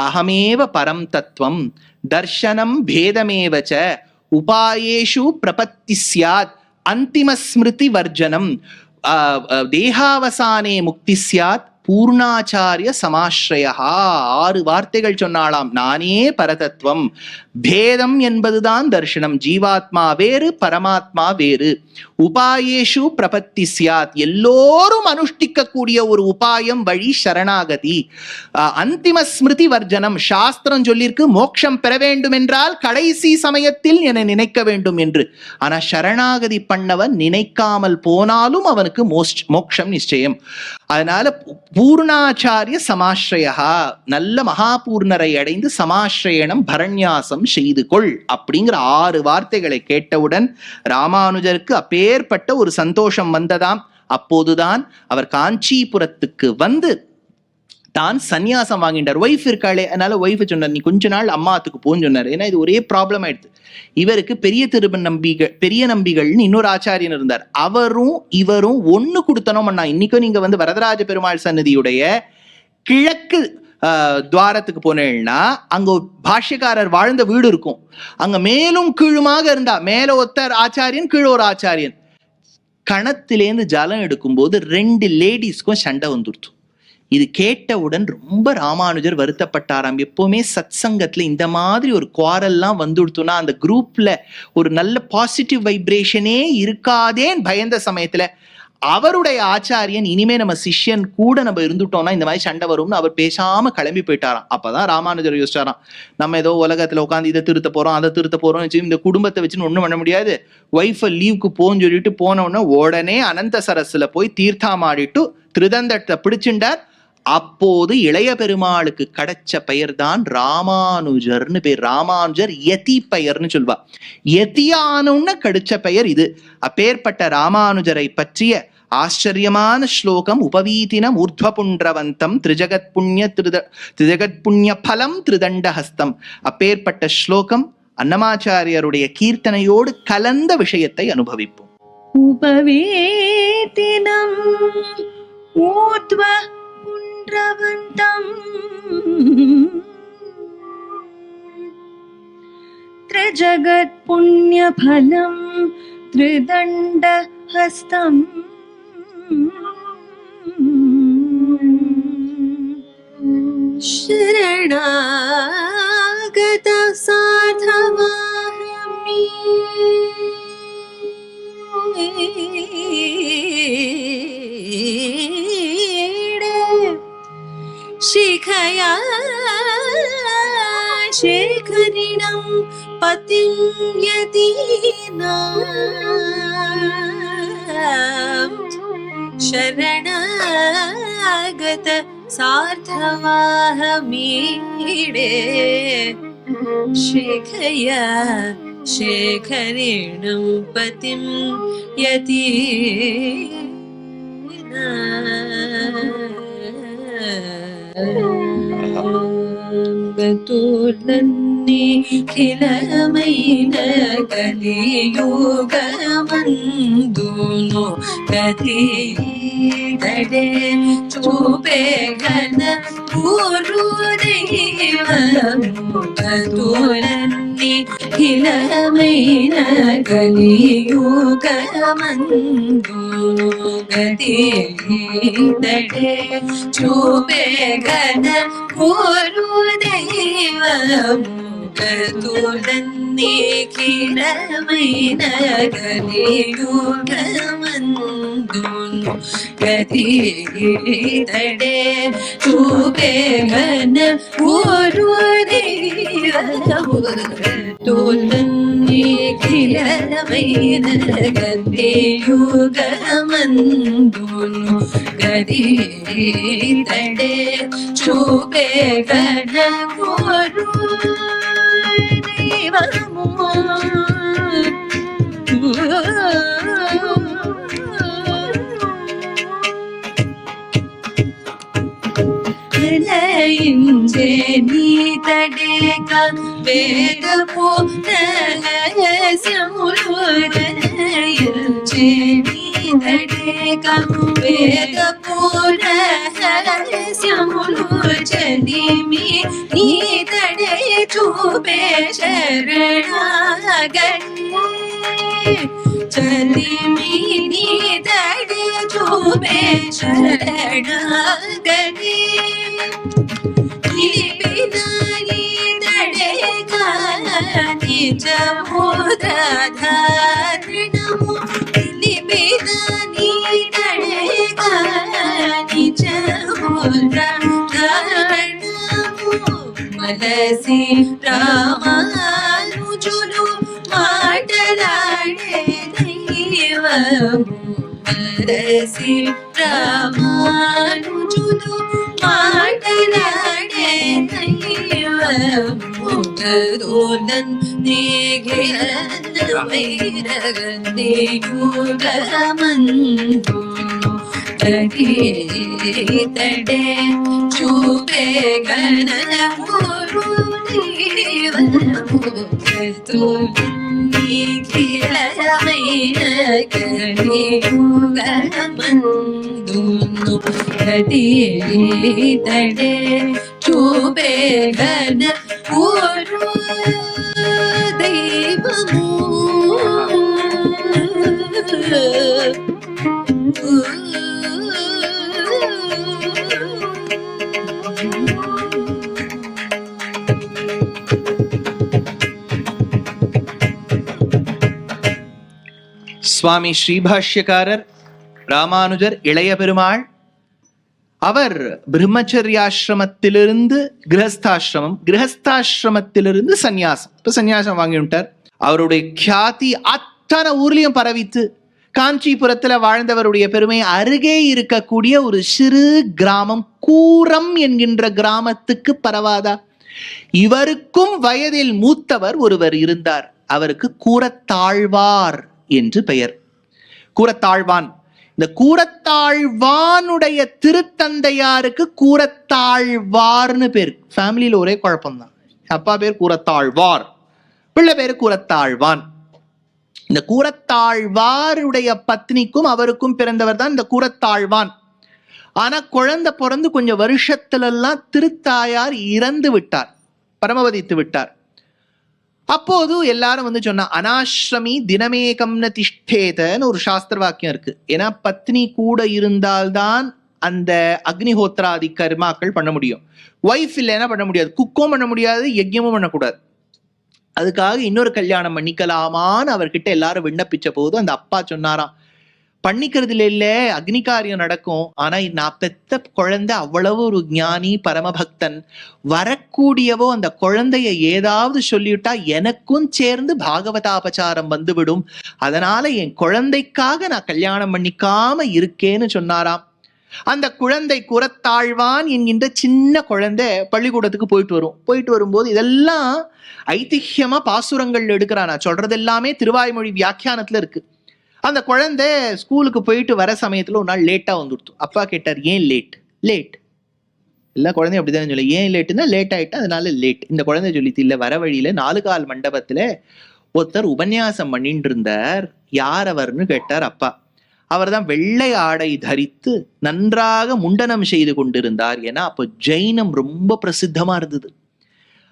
அகமேவ பரம் தத்துவம் தர்சனம் பேதமேவச்ச உபாயேஷு பிரபத்தி ஸ்யாத் அந்திம ஸ்மிருதி வர்ஜனம் தேகாவசானே முக்தி ஸ்யாத் பூர்ணாச்சாரிய சமாஸ்ரயா. 6 வார்த்தைகள் சொன்னாலாம். நானே பரதத்துவம், பேதம் என்பதுதான் தர்சனம், ஜீவாத்மா வேறு பரமாத்மா வேறு, உபாயேஷு பிரபத்தி ஸ்யாத் எல்லோரும் அனுஷ்டிக்க கூடிய ஒரு உபாயம் வழி சரணாகதி, அந்திம ஸ்மிருதி வர்ஜனம் சாஸ்திரம் சொல்லிருக்கு மோட்சம் பெற வேண்டும் என்றால் கடைசி சமயத்தில் என நினைக்க வேண்டும் என்று. ஆனா சரணாகதி பண்ணவன் நினைக்காமல் போனாலும் அவனுக்கு மோட்சம் நிச்சயம். அதனால பூர்ணாச்சாரிய சமாஸ்ரயா, நல்ல மகாபூர்ணரை அடைந்து சமாஸ்ரயணம் பரண்யாசம் செய்து கொள் அப்படிங்கிற 6 வார்த்தைகளை கேட்டவுடன் ராமானுஜருக்கு அப்பேற்பட்ட ஒரு சந்தோஷம் வந்ததாம். அப்போதுதான் அவர் காஞ்சிபுரத்துக்கு வந்து தான் சன்னியாசம் வாங்கிட்டார். ஒய்ஃப் இருக்காளே, அதனால ஒய்ஃப் சொன்னார், நீ கொஞ்ச நாள் அம்மாத்துக்கு போன்னு சொன்னார். ஏன்னா இது ஒரே ப்ராப்ளம் ஆயிடுது. இவருக்கு பெரிய நம்பிகள்னு இன்னொரு ஆச்சாரியன் இருந்தார். அவரும் இவரும் ஒண்ணு கொடுத்தனோம் அண்ணா. இன்னைக்கும் நீங்க வந்து வரதராஜ பெருமாள் சன்னதியுடைய கிழக்கு துவாரத்துக்கு போனேன்னா அங்க பாஷ்யக்காரர் வாழ்ந்த வீடு இருக்கும். அங்க மேலும் கீழுமாக இருந்தா மேல ஒருத்தர் ஆச்சாரியன் கீழே ஒரு ஆச்சாரியன். கணத்திலேருந்து ஜலம் எடுக்கும்போது 2 லேடிஸ்க்கும் சண்டை வந்துடுத்து. இது கேட்டவுடன் ரொம்ப ராமானுஜர் வருத்தப்பட்டாராம். எப்பவுமே சத் சங்கத்துல இந்த மாதிரி ஒரு குவாரல்லாம் வந்துடுத்துனா அந்த குரூப்ல ஒரு நல்ல பாசிட்டிவ் வைப்ரேஷனே இருக்காதேன்னு பயந்த சமயத்துல அவருடைய ஆச்சாரியன் இனிமே நம்ம சிஷ்யன் கூட நம்ம இருந்துட்டோம்னா இந்த மாதிரி சண்டை வரும்னு அவர் பேசாம கிளம்பி போயிட்டாராம். அப்பதான் ராமானுஜர் யோசிச்சாராம், நம்ம ஏதோ உலகத்துல உட்காந்து இதை திருத்த போறோம் அதை திருத்த போறோம், இந்த குடும்பத்தை வச்சுன்னு ஒண்ணும் பண்ண முடியாது, ஒய்ஃபை லீவுக்கு போன்னு சொல்லிட்டு போனோன்னா உடனே அனந்த சரஸ்ல போய் தீர்த்தாமாடிட்டு திருதந்தத்தை பிடிச்சுண்டார். அப்போது இளைய பெருமாளுக்கு கிடைச்ச பெயர் தான் ராமானுஜர்னு பேர். ராமானுஜர் யதி பெயர்னு சொல்வா. யதியானுன்னு கிடைச்ச பெயர் இது. அப்பேற்பட்ட ராமானுஜரை பற்றிய ஆச்சரியமான ஸ்லோகம் உபவீதினம் ஊர்த்வபுண்ட்ரவந்தம் திரிஜகத் புண்ணிய பலம் திருதண்டஹஸ்தம். அப்பேற்பட்ட ஸ்லோகம் அன்னமாச்சாரியருடைய கீர்த்தனையோடு கலந்த விஷயத்தை அனுபவிப்போம். உபவீதினம் ஊர்த்வபுண்ட்ரவந்தம் திரிஜகத் புண்ணிய பலம் திருதண்டஹஸ்தம் शरणागत साधवामि शिखया शेखरिणं पतिं यतीनां शरणागत सार्थवाहमीडे शेखया शेखरिणं पतिं यतीनां गतोर्नन्निखिलमैन कलियुगमन्दुनो कथितडे चूपे घन पूर्वदैवमु गतोर्नन्निखिलमैन कलियुगमन्दुनो कथितडे चूपे घन पूर्वदैवमु गतोर्नन्निखिलमैन कलियुगमन्दुनो कथितडे चूपे घन पूर्वदैवमु गतोर्नन्निखिलमैन कलियुगमन्दुनो कथितडे चूपे घन पूर्वदैवमु लयिंजे नीतडेक वेदपो लयसमुलयिंजे नीतडेक నీతడేగా వేద పురహస్యములు చలిమి నీతడే చూపే శరణాగతి చలిమి నీతడే చూపే శరణాగతి నిజ మూర్ధారణము నిలిపిన నీడేగా నిజ మూర్ధారణము మనసి రామానుజులు మాటలాడే దైవము మనసి రామానుజులు మాటలాడే దైవము தோலன் நேகிரந்த வைரகந்தே யுகமந்து தடே சூபே கண குரு தேவனமு தோலன் நேகிரந்த வைரகந்தே யுகமந்து தடே சூபே கண ஒரு தெய்வமோ சுவாமி ஸ்ரீபாஷ்யக்காரர் ராமானுஜர் இளைய பெருமாள் அவர் பிரம்மச்சரியாசிரமத்திலிருந்து கிரகஸ்தாசிரமம், கிரகஸ்தாசிரமத்திலிருந்து சந்நியாசம். இப்ப சந்நியாசம் வாங்கிவிட்டார். அவருடைய கியாதி அத்தனை ஊர்லயும் பரவித்து காஞ்சிபுரத்துல வாழ்ந்தவருடைய பெருமை அருகே இருக்கக்கூடிய ஒரு சிறு கிராமம் கூரம் என்கின்ற கிராமத்துக்கு பரவாதா? இவருக்கும் வயதில் மூத்தவர் ஒருவர் இருந்தார். அவருக்கு கூரத்தாழ்வார் என்று பெயர். கூரத்தாழ்வான். இந்த கூரத்தாழ்வானுடைய திருத்தந்தையாருக்கு கூரத்தாழ்வார்னு பேர். ஃபேமிலியில ஒரே குழப்பம்தான். அப்பா பேர் கூரத்தாழ்வார், பிள்ளை பேரு கூரத்தாழ்வான். இந்த கூரத்தாழ்வாருடைய பத்னிக்கும் அவருக்கும் பிறந்தவர் தான் இந்த கூரத்தாழ்வான். ஆனா குழந்தை பிறந்து கொஞ்சம் வருஷத்துல எல்லாம் திருத்தாயார் இறந்து விட்டார், பரமவதித்து விட்டார். அப்போது எல்லாரும் வந்து சொன்னா, அனாஸ்ரமி தினமேகம்ன திஷ்டேதன்னு ஒரு சாஸ்திர வாக்கியம் இருக்கு. ஏன்னா பத்னி கூட இருந்தால்தான் அந்த அக்னிஹோத்ராதி கர்மாக்கள் பண்ண முடியும். ஒய்ஃப் இல்லைன்னா பண்ண முடியாது. குக்கும் பண்ண முடியாது, யஜ்யமும் பண்ணக்கூடாது. அதுக்காக இன்னொரு கல்யாணம் பண்ணிக்கலாமான்னு அவர்கிட்ட எல்லாரும் விண்ணப்பிச்ச போது அந்த அப்பா சொன்னாராம், பண்ணிக்கிறதுல இல்ல, அக்னி காரியம் நடக்கும். ஆனா நான் பெத்த குழந்தை அவ்வளவு ஒரு ஞானி பரமபக்தன், வரக்கூடியவோ அந்த குழந்தைய ஏதாவது சொல்லிவிட்டா எனக்கும் சேர்ந்து பாகவதாபச்சாரம் வந்துவிடும். அதனால என் குழந்தைக்காக நான் கல்யாணம் பண்ணிக்காம இருக்கேன்னு சொன்னாராம். அந்த குழந்தை கூரத்தாழ்வான் என்கின்ற சின்ன குழந்தை பள்ளிக்கூடத்துக்கு போயிட்டு வரும். போயிட்டு வரும்போது இதெல்லாம் ஐதிஹ்யமா பாசுரங்கள் எடுக்கிறான். நான் சொல்றது எல்லாமே திருவாய்மொழி வியாக்கியானத்துல இருக்கு. அந்த குழந்தை ஸ்கூலுக்கு போயிட்டு வர சமயத்துல ஒரு நாள் லேட்டா வந்துடுத்து. அப்பா கேட்டார், ஏன் லேட்? லேட் எல்லா குழந்தையும் அப்படிதான் சொல்லி, ஏன் லேட்டுன்னா லேட் ஆயிட்டா அதனால லேட். இந்த குழந்தை சொல்லித்து, இல்ல வர வழியில 4 கால் மண்டபத்துல ஒருத்தர் உபன்யாசம் பண்ணிட்டு இருந்தார். யார் அவர்னு கேட்டார் அப்பா. அவர் தான் வெள்ளை ஆடை தரித்து நன்றாக முண்டனம் செய்து கொண்டிருந்தார். ஏன்னா அப்போ ஜெயினம் ரொம்ப பிரசித்தமா இருந்தது.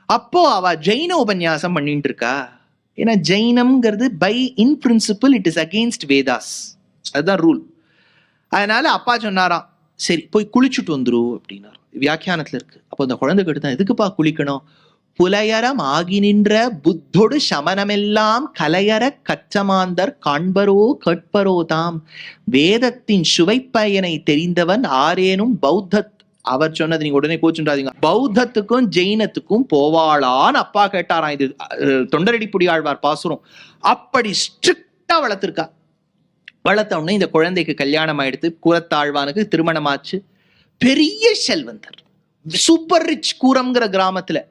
அப்போ அவ ஜெயின உபன்யாசம் பண்ணிட்டு இருக்கா. ஏன்னா ஜெயினம்ங்கிறது by in principle it is against Vedas, அதுதான் ரூல். அதனால அப்பா சொன்னாராம், சரி போய் குளிச்சுட்டு வந்துரு அப்படின்னாரு. வியாக்கியானத்துல இருக்கு. அப்போ அந்த குழந்தை கேட்டுதான், எதுக்குப்பா குளிக்கணும்? புலையரம் ஆகி நின்ற புத்தொடு சமனமெல்லாம் கலையற கச்சமாந்தர் காண்பரோ கேட்பரோ தாம், வேதத்தின் சுவைப்பயனை தெரிந்தவன் ஆரேனும் பௌத்தத். அவர் சொன்னது நீங்க உடனே கோச்சுட்டாதீங்க, பௌத்தத்துக்கும் ஜெயினத்துக்கும் போவாளான்னு அப்பா கேட்டாராம். இது தொண்டரடிப்புடி ஆழ்வார் பாசுரம். அப்படி ஸ்ட்ரிக்டா வளர்த்திருக்கா. வளர்த்த உடனே இந்த குழந்தைக்கு கல்யாணம் ஆயிடுத்து. கூரத்தாழ்வானுக்கு திருமணமாச்சு. பெரிய செல்வந்தர், சூப்பர் ரிச் கூரம்ங்கிற கிராமத்துல.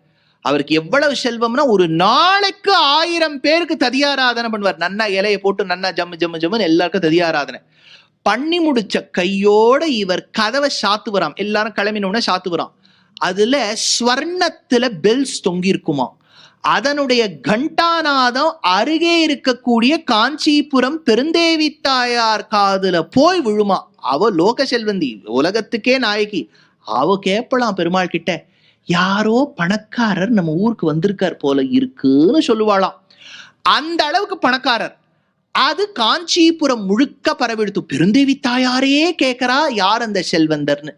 அவருக்கு எவ்வளவு செல்வம்னா ஒரு நாளைக்கு 1000 பேருக்கு ததியாராதனை பண்ணுவார். நன்னா இலையை போட்டு நன்னா ஜம்மு ஜம்மு ஜம்முன்னு எல்லாருக்கும் ததியாராதனை பண்ணி முடிச்ச கையோட இவர் கதவை சாத்துவராம். எல்லாரும் கிளம்பினோட சாத்துவராம். அதுல ஸ்வர்ணத்துல பெல்ஸ் தொங்கி இருக்குமா. அதனுடைய கண்டாநாதம் அருகே இருக்கக்கூடிய காஞ்சிபுரம் பெருந்தேவி தாயார் காதுல போய் விழுமா. அவ லோக செல்வந்தி, உலகத்துக்கே நாயகி. அவ கேப்பலாம் பெருமாள் கிட்ட, யாரோ பணக்காரர் நம்ம ஊருக்கு வந்திருக்கார் போல இருக்குன்னு சொல்லுவாளாம். அந்த அளவுக்கு பணக்காரர். அது காஞ்சிபுரம் முழுக்க பரவெடுத்து. பெருந்தேவி தாயாரே கேட்கிறா யார் அந்த செல்வந்தர்னு.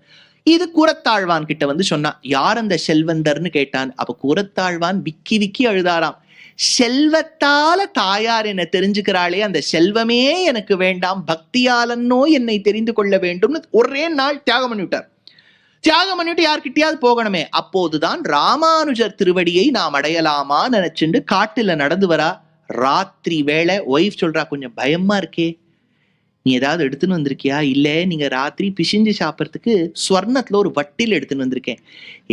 இது கூரத்தாழ்வான் கிட்ட வந்து சொன்னா, யார் அந்த செல்வந்தர்னு கேட்டான். அப்ப கூரத்தாழ்வான் விக்கி விக்கி அழுதாராம். செல்வத்தால தாயார் என்ன தெரிஞ்சுக்கிறாளே, அந்த செல்வமே எனக்கு வேண்டாம், பக்தியாலன்னோ என்னை தெரிந்து கொள்ள வேண்டும்னு ஒரே நாள் தியாகம் பண்ணிவிட்டார். தியாகம் பண்ணிட்டு யார்கிட்டயாவது போகணுமே. அப்போதுதான் ராமானுஜர் திருவடியை நாம் அடையலாமா நினைச்சுண்டு காட்டுல நடந்து வரா. ராத்திரி வேளை ஒய்ஃப் சொல்றா, கொஞ்சம் பயமா இருக்கே, நீ ஏதாவது எடுத்துன்னு வந்திருக்கியா? இல்ல, நீங்க ராத்திரி பிசிஞ்சு சாப்பிட்றதுக்கு ஸ்வர்ணத்துல ஒரு வட்டில் எடுத்துன்னு வந்திருக்கேன்.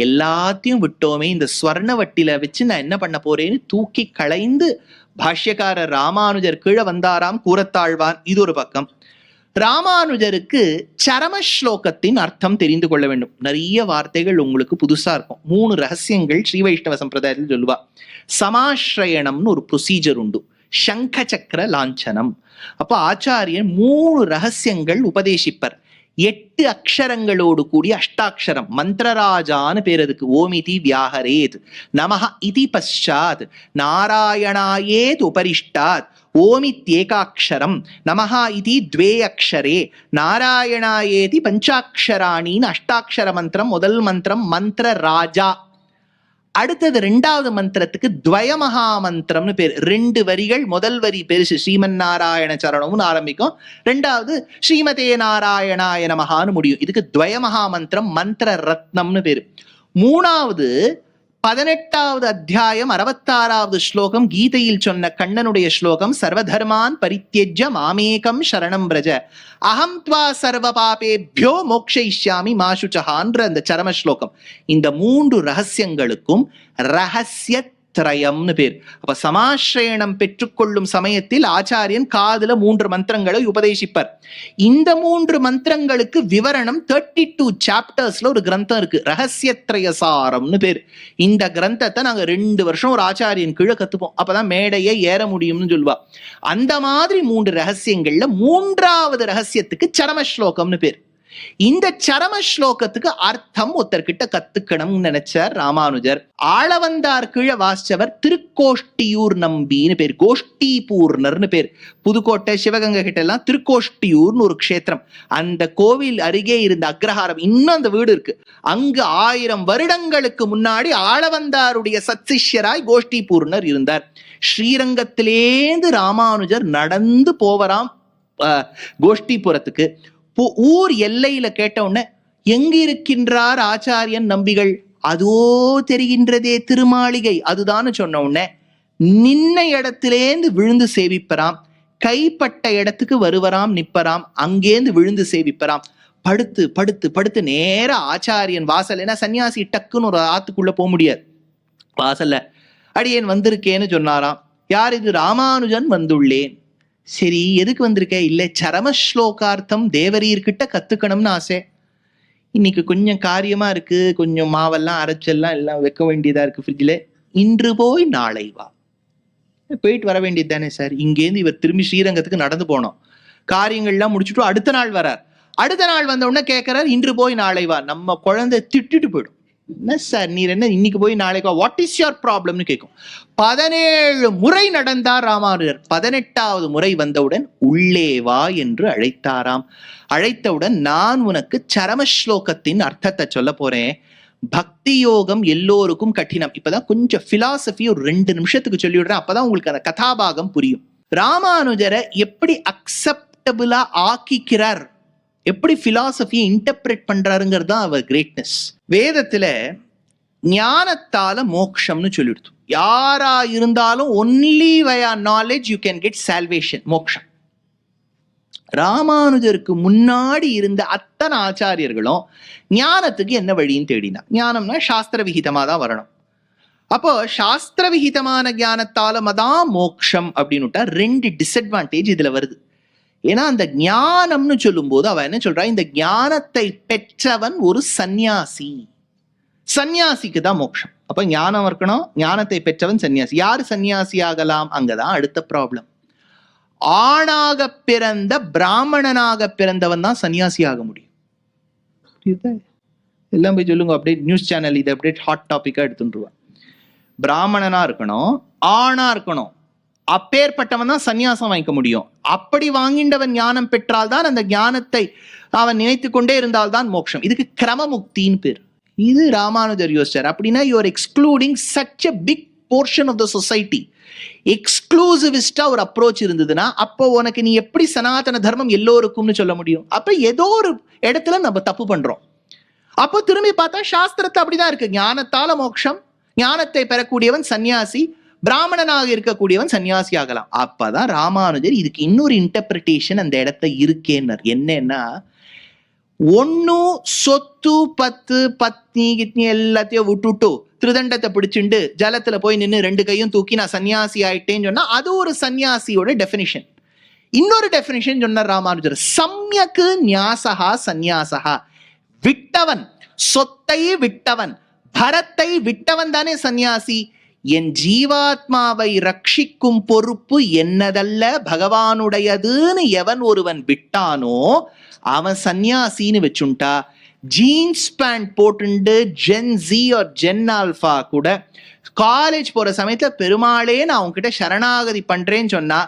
எல்லாத்தையும் விட்டோமே, இந்த ஸ்வர்ண வட்டில வச்சு நான் என்ன பண்ண போறேன்னு தூக்கி களைந்து பாஷ்யக்காரர் ராமானுஜர் கீழே வந்தாராம். கூரத்தாழ்வான். இது ஒரு பக்கம். ராமானுஜருக்கு சரம ஸ்லோகத்தின் அர்த்தம் தெரிந்து கொள்ள வேண்டும். நிறைய வார்த்தைகள் உங்களுக்கு புதுசா இருக்கும். 3 ரகசியங்கள் ஸ்ரீ வைஷ்ணவ சம்பிரதாயத்தில் சொல்லுவா. சமாஸ்ரயணம்னு ஒரு ப்ரொசீஜர் உண்டு. சங்க சக்கர லாஞ்சனம். அப்ப ஆச்சாரியன் 3 ரகசியங்கள் உபதேசிப்பர். 8 அக்ஷரங்களோடு கூடிய அஷ்டாட்சரம். மந்திரராஜான்னு பேர் அதுக்கு. ஓமிதி வியாஹரேத், நமஹ இதி பశ్చాத், நாராயணாயேத் உபரிஷ்டாத், ஓமித்யேகாட்சரம், நமஹ இதி 2 அக்ஷரே, நாராயணாயேதி பஞ்சாட்சராணின்னு அஷ்டாட்சர மந்திரம். முதல் மந்திரம் மந்திர ராஜா. அடுத்தது 2வது மந்திரத்துக்கு துவயமகா மந்திரம்னு பேர். 2 வரிகள். முதல் வரி பெருசு, ஸ்ரீமன் நாராயண சரணம்னு ஆரம்பிக்கும். 2வது ஸ்ரீமதே நாராயணாய நமஹான்னு முடியும். இதுக்கு துவயமகா மந்திரம், மந்திர ரத்னம்னு பேரு. 3வது 18வது அத்தியாயம் 66வது ஸ்லோகம் கீதையில் சொன்ன கண்ணனுடைய ஸ்லோகம். சர்வதர்மான் பரித்யஜ்ய மாமேகம் சரணம் பிரஜ, அகம் த்வா சர்வ பாபேப்யோ மோக்ஷயிஷ்யாமி மா சுச்சஹான்ற அந்த சரம ஸ்லோகம். இந்த 3 ரகசியங்களுக்கும் ரகசிய திரயம்னு பேர். அப்ப சமாஸ்ரயணம் பெற்றுக்கொள்ளும் சமயத்தில் ஆச்சாரியன் காதுல 3 மந்திரங்களை உபதேசிப்பர். இந்த 3 மந்திரங்களுக்கு விவரணம் 32 சாப்டர்ஸ்ல ஒரு கிரந்தம் இருக்கு. ரகசியத்ரயசாரம்னு பேர். இந்த கிரந்தத்தை நாங்க 2 வருஷம் ஒரு ஆச்சாரியன் கீழே கத்துப்போம். அப்பதான் மேடையை ஏற முடியும்னு சொல்லுவா. அந்த மாதிரி 3 ரகசியங்கள்ல 3வது ரகசியத்துக்கு சரம ஸ்லோகம்னு பேர். இந்த சரம ஸ்லோகத்துக்கு அர்த்தம் ஒருத்தர்கிட்ட கத்துக்கணும்னு நினைச்சார் ராமானுஜர். ஆளவந்தார் கீழே வாசிச்சவர் திருக்கோஷ்டியூர் நம்பின்னு பேர். கோஷ்டி பூர்ணர்னு பேர். புதுக்கோட்டை சிவகங்கை கிட்ட எல்லாம் திருக்கோஷ்டியூர்னு ஒரு க்ஷேத்திரம். அந்த கோவில் அருகே இருந்த அக்ரஹாரம், இன்னும் அந்த வீடு இருக்கு. அங்கு 1000 வருடங்களுக்கு முன்னாடி ஆளவந்தாருடைய சத்சிஷ்யராய் கோஷ்டி பூர்ணர் இருந்தார். ஸ்ரீரங்கத்திலேந்து ராமானுஜர் நடந்து போவராம் கோஷ்டிபுரத்துக்கு. ஊர் எல்லையில கேட்ட உடனே, எங்க இருக்கின்றார் ஆச்சாரியன் நம்பிகள்? அதோ தெரிகின்றதே திருமாளிகை, அதுதான் சொன்ன உடனே நின்ன இடத்திலேந்து விழுந்து சேவிப்பராம். கைப்பட்ட இடத்துக்கு வருவராம், நிப்பராம், அங்கேந்து விழுந்து சேவிப்பராம். படுத்து படுத்து படுத்து நேர ஆச்சாரியன் வாசல். ஏன்னா சன்னியாசி டக்குன்னு ஒரு ஆத்துக்குள்ள போக முடியாது. வாசல்ல அடியேன் வந்திருக்கேன்னு சொன்னாராம். யார் இது? ராமானுஜன் வந்துள்ளேன். சரி, எதுக்கு வந்திருக்க? இல்ல, சரம ஸ்லோகார்த்தம் தேவரீர்கிட்ட கத்துக்கணும்னு ஆசை. இன்னைக்கு கொஞ்சம் காரியமா இருக்கு, கொஞ்சம் மாவெல்லாம் அரைச்செல்லாம் எல்லாம் வைக்க வேண்டியதா இருக்கு ஃப்ரிட்ஜில். இன்று போய் நாளை வா. போயிட்டு வர வேண்டியது தானே சார். இங்கேருந்து இவர் திரும்பி ஸ்ரீரங்கத்துக்கு நடந்து போனோம். காரியங்கள்லாம் முடிச்சுட்டு அடுத்த நாள் வரார். அடுத்த நாள் வந்த உடனே கேட்கிறார், இன்று போய் நாளை வா. நம்ம குழந்தை திட்டுட்டு போயிடும். என்ன சார் நீர் என்ன இன்னைக்கு போய் நாளைக்கு வா, வாட் இஸ் யுவர் ப்ராப்ளம்னு கேட்கும். 17 முறை நடந்தார் ராமானுஜர். 18வது முறை வந்தவுடன் உள்ளே வா என்று அழைத்தாராம். அழைத்தவுடன், நான் உனக்கு சரம ஸ்லோகத்தின் அர்த்தத்தை சொல்ல போறேன். பக்தி யோகம் எல்லோருக்கும் கঠিனம். இப்பதான் கொஞ்சம் பிலாசபி ஒரு 2 நிமிஷத்துக்கு சொல்லிவிடுறேன். அப்பதான் உங்களுக்கு அந்த கதாபாகம் புரியும். ராமானுஜரை எப்படி அக்செப்டபிளா ஆக்கிக்கிறார், எப்படி பிலாசபியை இன்டர்பிரேட் பண்றாருங்கிறது தான் அவர் கிரேட்னஸ். வேதத்துல ஞானத்தால மோக்ஷம்னு சொல்லிடுது. யாரா இருந்தாலும் only via knowledge you can get salvation, மோக்ஷம். ராமானுஜருக்கு முன்னாடி இருந்த அத்தனை ஆச்சாரியர்களும் ஞானத்துக்கு என்ன வழின்னு தேடினா. ஞானம்னா சாஸ்திர விகிதமா தான் வரணும். அப்போ சாஸ்திர விகிதமான ஞானத்தால தான் மோக்ஷம் அப்படின்னுட்டா 2 டிஸ்அட்வான்டேஜ் இதுல வருது. ஏன்னா அந்த ஞானம்னு சொல்லும் போது அவ என்ன சொல்றா, இந்த ஞானத்தை பெற்றவன் ஒரு சந்நியாசி, சந்நியாசிக்கு தான் மோட்சம். அப்ப ஞானம் இருக்கணும், ஞானத்தை பெற்றவன் சன்னியாசி. யாரு சன்னியாசி ஆகலாம்? அங்கதான் அடுத்த ப்ராப்ளம். ஆணாக பிறந்த பிராமணனாக பிறந்தவன் தான் சன்னியாசி ஆக முடியும். எல்லாம் போய் சொல்லுங்க, அப்படியே நியூஸ் சேனல் இது அப்படியே ஹாட் டாபிக்கா எடுத்துருவான். பிராமணனா இருக்கணும், ஆணா இருக்கணும், அப்பேற்பட்டவன் தான் சன்னியாசம் வாங்கிக்க முடியும். அப்படி வாங்கிண்டவன் ஞானம் பெற்றால் தான், அந்த ஞானத்தை அவன் நினைத்து கொண்டே இருந்தால்தான் மோட்சம். இதுக்கு கிரமமுக்தின்னு பேர். இது ராமானுஜர் யோசிச்சார். அப்படின்னா you are excluding such a big portion of the society. எக்ஸ்க்ளூசிவிஸ்டா ஒரு அப்ரோச் இருந்ததுன்னா அப்போ உனக்கு நீ எப்படி சனாதன தர்மம் எல்லோருக்கும்னு சொல்ல முடியும்? அப்ப ஏதோ ஒரு இடத்துல நம்ம தப்பு பண்றோம். அப்போ திரும்பி பார்த்தா சாஸ்திரத்தை அப்படிதான் இருக்கு. ஞானத்தால மோட்சம், ஞானத்தை பெறக்கூடியவன் சன்னியாசி, பிராமணனாக இருக்கக்கூடியவன் சன்னியாசி ஆகலாம். அப்பதான் ராமானுஜர் இதுக்கு இன்னொரு இன்டர்பிரிட்டேஷன் அந்த இடத்துல இருக்கேன்னர். என்னன்னா, ஒன்னும் சொத்து பத்து பத்னி கிட்னி எல்லாத்தையும் விட்டுட்டு திருதண்டத்தை பிடிச்சிண்டு ஜலத்துல போய் நின்று 2 கையும் தூக்கி நான் சன்னியாசி ஆயிட்டேன்னு சொன்னா அது ஒரு சன்னியாசியோட டெபினிஷன். இன்னொரு டெபினிஷன் சொன்னார் ராமானுஜர், சம்யக்கு ஞாசகா சந்நியாசகா. விட்டவன், சொத்தை விட்டவன், பரத்தை விட்டவன் தானே சன்னியாசி. என் ஜீவாத்மாவை ரட்சிக்கும் பொறுப்பு என்னதல்ல, பகவானுடையதுன்னு எவன் ஒருவன் விட்டானோ அவன் சன்னியாசின்னு வச்சுட்டா. ஜீன்ஸ் பேண்ட் போட்டுண்டு gen Z or gen alpha கூட காலேஜ் போற சமயத்துல பெருமாளே நான் உன்கிட்ட சரணாகதி பண்றேன்னு சொன்னா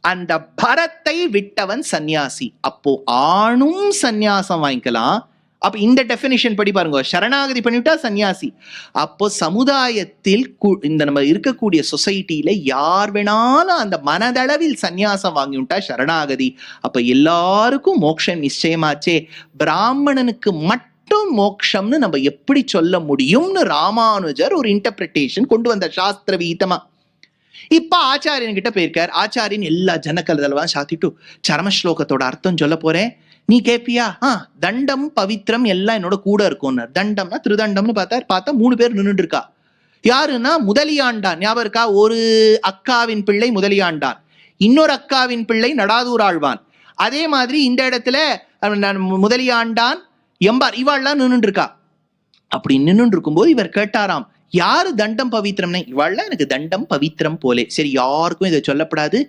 அந்த பரத்தை விட்டவன் சன்னியாசி. அப்போ ஆணும் சன்னியாசம் வாங்கிக்கலாம். அப்ப இந்த டெபினிஷன் படி பாருங்க, சரணாகதி பண்ணிவிட்டா சன்னியாசி. அப்போ சமுதாயத்தில் இந்த நம்ம இருக்கக்கூடிய சொசைட்டியில யார் வேணாலும் அந்த மனதளவில் சன்னியாசம் வாங்கிவிட்டா சரணாகதி. அப்ப எல்லாருக்கும் மோட்சம் நிச்சயமாச்சே. பிராமணனுக்கு மட்டும் மோட்சம்னு நம்ம எப்படி சொல்ல முடியும்னு ராமானுஜர் ஒரு இன்டர்பிரிட்டேஷன் கொண்டு வந்த சாஸ்திர வீதமா. இப்ப ஆச்சாரியன் கிட்ட போயிருக்கார். ஆச்சாரியன் எல்லா ஜனக்கலதெல்லாம் சாத்திட்டு சரமஸ்லோகத்தோட அர்த்தம் சொல்ல போறேன், நீ கேப்பியா? தண்டம் பவித்ரம் எல்லாம் என்னோட கூட இருக்கும். தண்டம்னா திருதண்டம்னு பார்த்தா 3 பேர் நின்றுட்டு இருக்கா. யாருன்னா முதலியாண்டான். ஞாபகம் இருக்கா? ஒரு அக்காவின் பிள்ளை முதலியாண்டான், இன்னொரு அக்காவின் பிள்ளை நடாதூர் ஆழ்வான். அதே மாதிரி இந்த இடத்துல முதலியாண்டான் எம்பார் இவாள்லாம் நின்றுட்டு இருக்கா. அப்படி நின்றுட்டு இருக்கும்போது இவர் கேட்டாராம், யாரு தண்டம் பவித்திரம்னா? இவாள்லாம் எனக்கு தண்டம் பவித்திரம் போலே. சரி, யாருக்கும் இதை சொல்லப்படாது,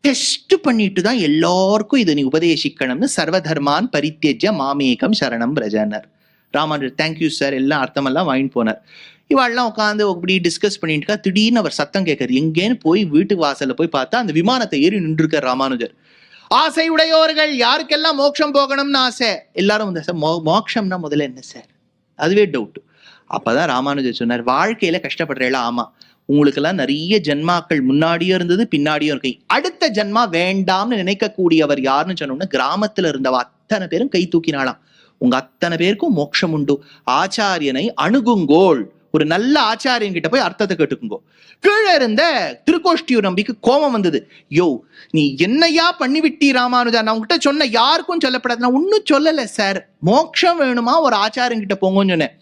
டெஸ்ட் பண்ணிட்டு தான் எல்லாருக்கும் இதை நீ உபதேசிக்கணும்னு சர்வதர்மான் பரித்தியஜ்ய மாமேகம் சரணம் பிரஜனர். ராமானுஜர் தேங்க்யூ சார், எல்லாம் அர்த்தமெல்லாம் வாங்கிட்டு போனார். இவாள்லாம் உட்காந்து இப்படி டிஸ்கஸ் பண்ணிட்டு இருக்கா. திடீர்னு அவர் சத்தம் கேட்கறது. எங்கேன்னு போய் வீட்டு வாசல்ல போய் பார்த்தா அந்த விமானத்தை ஏறி நின்று இருக்கார் ராமானுஜர். ஆசை உடையோர்கள் யாருக்கெல்லாம் மோட்சம் போகணும்னு ஆசை, எல்லாரும் வந்து மோட்சம்னா முதல்ல என்ன சார்? அதுவே டவுட். அப்பதான் ராமானுஜர் சொன்னார், வாழ்க்கையில கஷ்டப்படுறேல, ஆமா, உங்களுக்கெல்லாம் நிறைய ஜென்மாக்கள் முன்னாடியும் இருந்தது பின்னாடியும் இருக்கு. அடுத்த ஜென்மா வேண்டாம்னு நினைக்கக்கூடியவர் யாருன்னு சொன்னோம்னா கிராமத்துல இருந்தவ அத்தனை பேரும் கை தூக்கினாலாம். உங்க அத்தனை பேருக்கும் மோட்சம் உண்டு, ஆச்சாரியனை அணுகுங்கோள். ஒரு நல்ல ஆச்சாரியன் கிட்ட போய் அர்த்தத்தை கேட்டுக்குங்கோ. கீழே இருந்த திருக்கோஷ்டியூர் நம்பிக்கு கோபம் வந்தது. யோ, நீ என்னையா பண்ணிவிட்டி ராமானுஜா, நான் உங்ககிட்ட சொன்ன யாருக்கும் சொல்லப்படாது. நான் ஒன்னும் சொல்லல சார், மோட்சம் வேணுமா ஒரு ஆச்சாரியன் கிட்ட போங்கன்னு சொன்னேன்.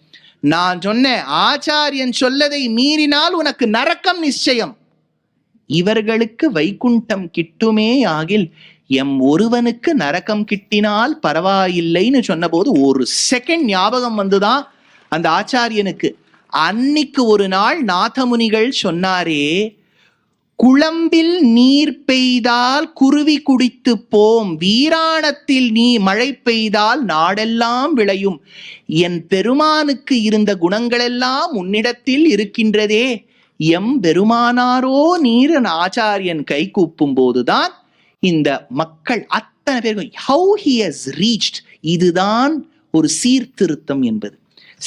நான் சொன்னேன், ஆச்சாரியன் சொல்லதை மீறினால் உனக்கு நரக்கம் நிச்சயம். இவர்களுக்கு வைகுண்டம் கிட்டுமே ஆகில் எம் ஒருவனுக்கு நரகம் கிட்டினால் பரவாயில்லைன்னு சொன்ன போது ஒரு செகண்ட் ஞாபகம் வந்துதான் அந்த ஆச்சாரியனுக்கு. அன்னைக்கு ஒரு நாள் நாதமுனிகள் சொன்னாரே, குளம்பில் நீர் பெய்தால் குருவி குடித்து போம், வீராணத்தில் நீ மழை பெய்தால் நாடெல்லாம் விளையும். என் பெருமானுக்கு இருந்த குணங்களெல்லாம் உன்னிடத்தில் இருக்கின்றதே, எம் பெருமானாரோ நீர் ஆச்சாரியன் கை கூப்பும் போதுதான் இந்த மக்கள் அத்தனை பேரும் how he has reached. இதுதான் ஒரு சீர்திருத்தம் என்பது.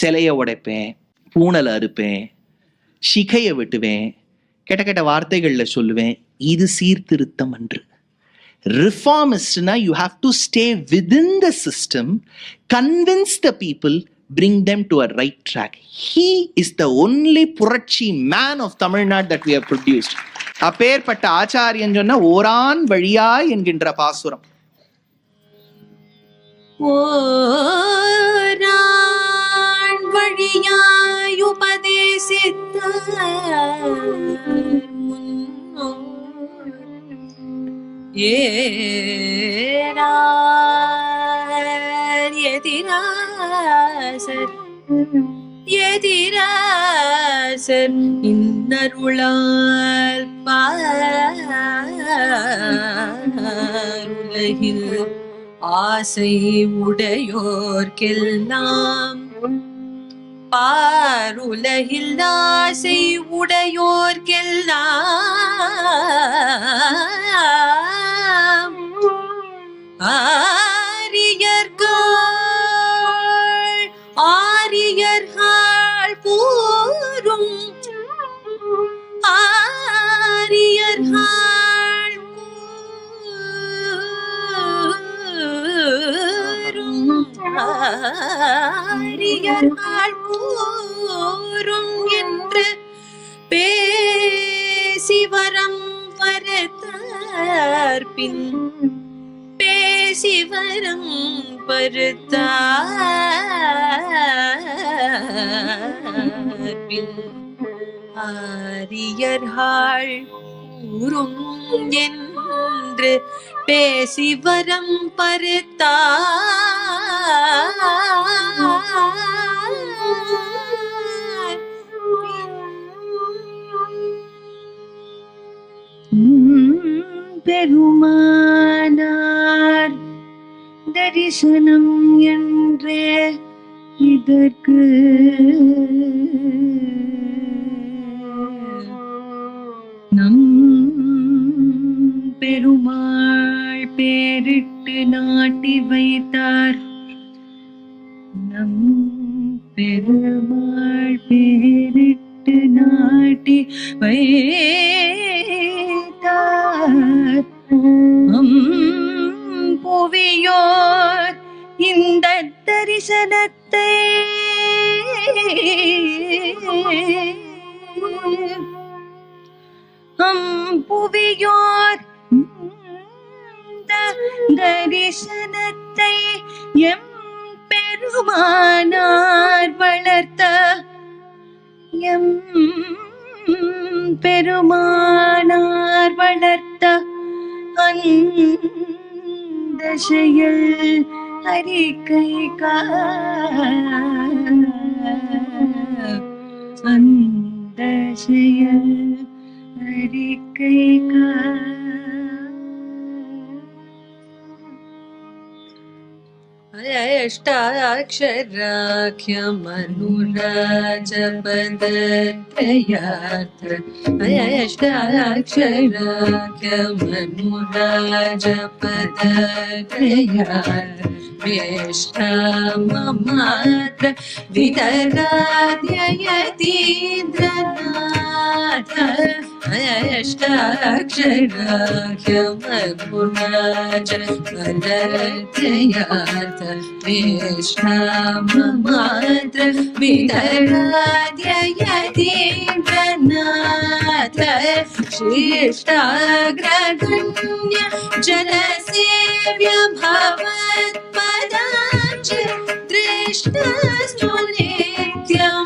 சிலையை உடைப்பேன், பூணலை அறுப்பேன், சிகையை வெட்டுவேன், கெட்ட கெட்ட வார்த்தைகள்ல சொல்லுவேன், இது சீர்திருத்தம் அன்று. ரிஃபார்மிஸ்ட்னா you have to stay within the system, convince the people, bring them to a right track. He is the only புரட்சி man of Tamil Nadu that we have produced. அப்பேற்பட்ட ஆச்சாரியன் சொன்ன ஓரான் வழியாய் என்கின்ற பாசுரம். ஓரான் வழியாய் உபதேசித்த ஏரார் எதிராசர் எதிராசர் இன்னருளால் பாருலகில் ஆசை உடையோர்க்கெல்லாம் பாருலகில் ஆசை உடையோர்க்கெல்லாம் ஆரியர்கள் கூறும் ஆரியர்கள் கூறும் என்று பேசிவரம் பரத்தார்பின் பேசிவரம் பருத்தார்பின் ஆரியர்கள் கூறும் என்று பேசிவரம் பெருமானார் தரிசனம் என்றே இதற்கு நம் பெருமாள் பேரிட்டு நாட்டி வைத்தார். நம் பெருமாள் பேரிட்டு நாட்டி வைத்தார். புவியோர் இந்த தரிசனத்தை புவியோர் தரிசனத்தை எம் பெருமானார் வளர்த்த எம் பெருமானார் வளர்த்த அந்த செயல் அறிக்கை அந்த செயல் அறிக்கை अष्टाक्षराख्यमनुराजपदत्रयार्थ अष्टाक्षराख्यमनुराजपदत्रयार्थ वेष्टाममात्र विदराध्ययतीन्द्रनाथ अष्टाक्षराख्यमनुराजपदत्रयार्थ वेष्टाममात्र विदराध्ययतीन्द्रनाथ शिष्टाग्रगण्य जनसेव्य भवत्पदाब्ज दृष्टस्तु नित्यमनुभूय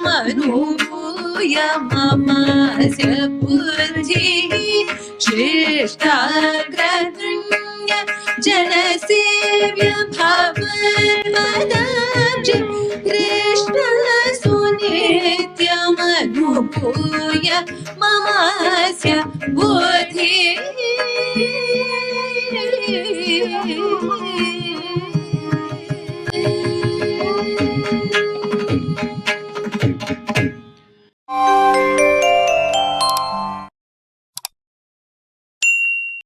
ममास्य बुद्धिः शिष्टाग्रगण्य जनसेव्य भवत्पदाब्ज दृष्टस्तु नित्यमनुभूय ममास्य बुद्धिः